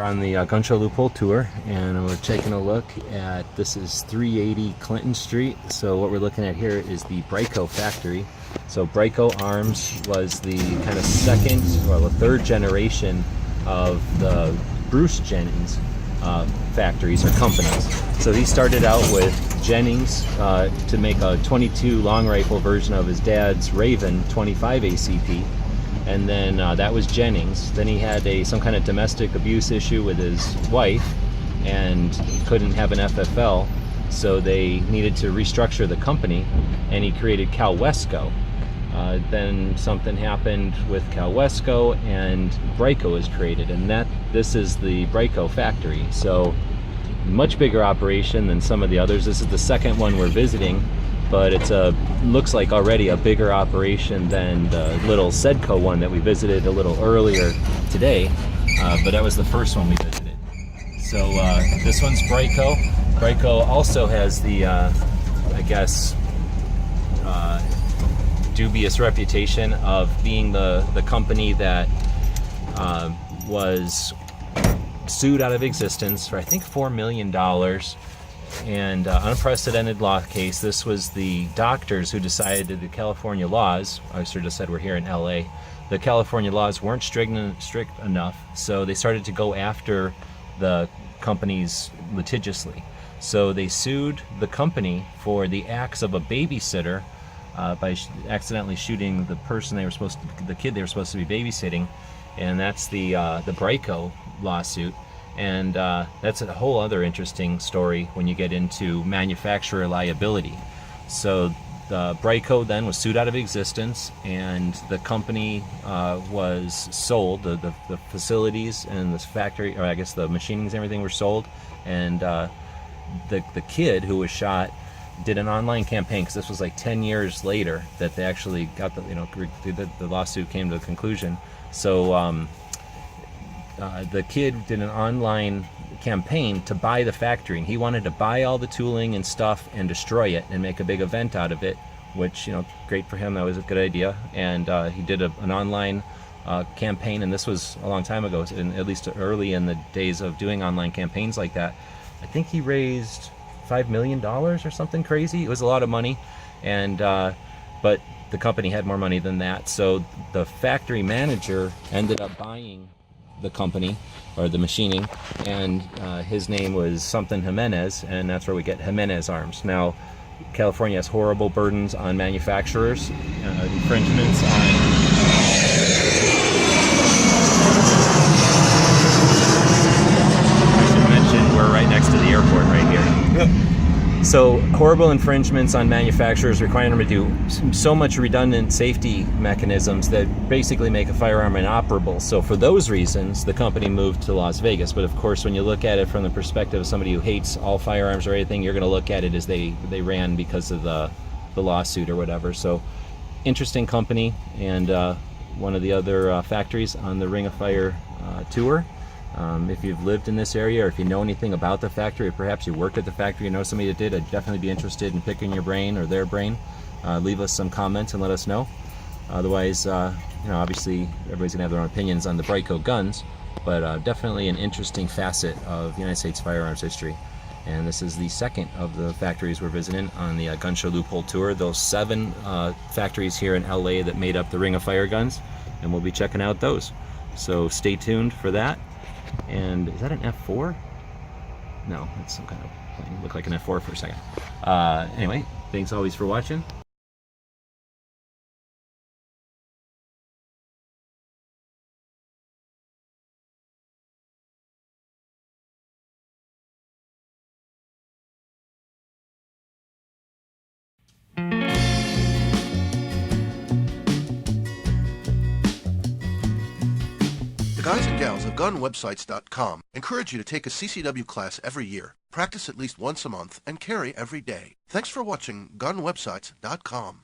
on the Gun Show Loophole Tour, and we're taking a look at, this is 380 Clinton Street. So what we're looking at here is the Bryco factory. So Bryco Arms was the kind of second, well, the third generation of the Bruce Jennings factories or companies. So he started out with Jennings to make a 22 long rifle version of his dad's Raven 25 ACP. And then that was Jennings. Then he had some kind of domestic abuse issue with his wife, and he couldn't have an FFL, so they needed to restructure the company, and he created Cal Wesco. Then something happened with Cal Wesco, and Bryco was created, and this is the Bryco factory. So much bigger operation than some of the others. This is the second one we're visiting, but it's looks like already a bigger operation than the little Sedco one that we visited a little earlier today, but that was the first one we visited. So this one's Bryco. Bryco also has the, I guess, dubious reputation of being the company that was sued out of existence for, I think, $4 million. And unprecedented law case. This was the doctors who decided that the California laws, I sort of said we're here in LA, the California laws weren't strict enough, so they started to go after the companies litigiously. So they sued the company for the acts of a babysitter by accidentally shooting the kid they were supposed to be babysitting, and that's the Bryco lawsuit. And that's a whole other interesting story when you get into manufacturer liability. So the Bryco then was sued out of existence, and the company was sold. The facilities and the factory, or I guess the machinings and everything, were sold. And the kid who was shot did an online campaign, because this was like 10 years later that they actually got the lawsuit came to a conclusion. So the kid did an online campaign to buy the factory, and he wanted to buy all the tooling and stuff and destroy it and make a big event out of it, which, great for him. That was a good idea. And he did an online campaign, and this was a long time ago, at least early in the days of doing online campaigns like that. I think he raised $5 million or something crazy. It was a lot of money, and but the company had more money than that. So the factory manager ended up buying the company, or the machining, and his name was something Jimenez, and that's where we get Jimenez Arms. Now, California has horrible burdens on manufacturers, infringements on... I should mention we're right next to the airport right here. So horrible infringements on manufacturers, requiring them to do so much redundant safety mechanisms that basically make a firearm inoperable. So for those reasons, the company moved to Las Vegas. But of course, when you look at it from the perspective of somebody who hates all firearms or anything, you're going to look at it as they ran because of the lawsuit or whatever. So interesting company, and one of the other factories on the Ring of Fire tour. If you've lived in this area, or if you know anything about the factory, or perhaps you worked at the factory, you know somebody that did, I'd definitely be interested in picking your brain or their brain. Leave us some comments and let us know. Otherwise, obviously everybody's gonna have their own opinions on the Bryco guns, but definitely an interesting facet of United States firearms history. And this is the second of the factories we're visiting on the Gun Show Loophole Tour. Those 7 factories here in LA that made up the Ring of Fire guns, and we'll be checking out those. So stay tuned for that. And is that an F4? No, it's some kind of plane. Looked like an F4 for a second. Anyway, thanks always for watching. The guys and gals of GunWebsites.com encourage you to take a CCW class every year, practice at least once a month, and carry every day. Thanks for watching GunWebsites.com.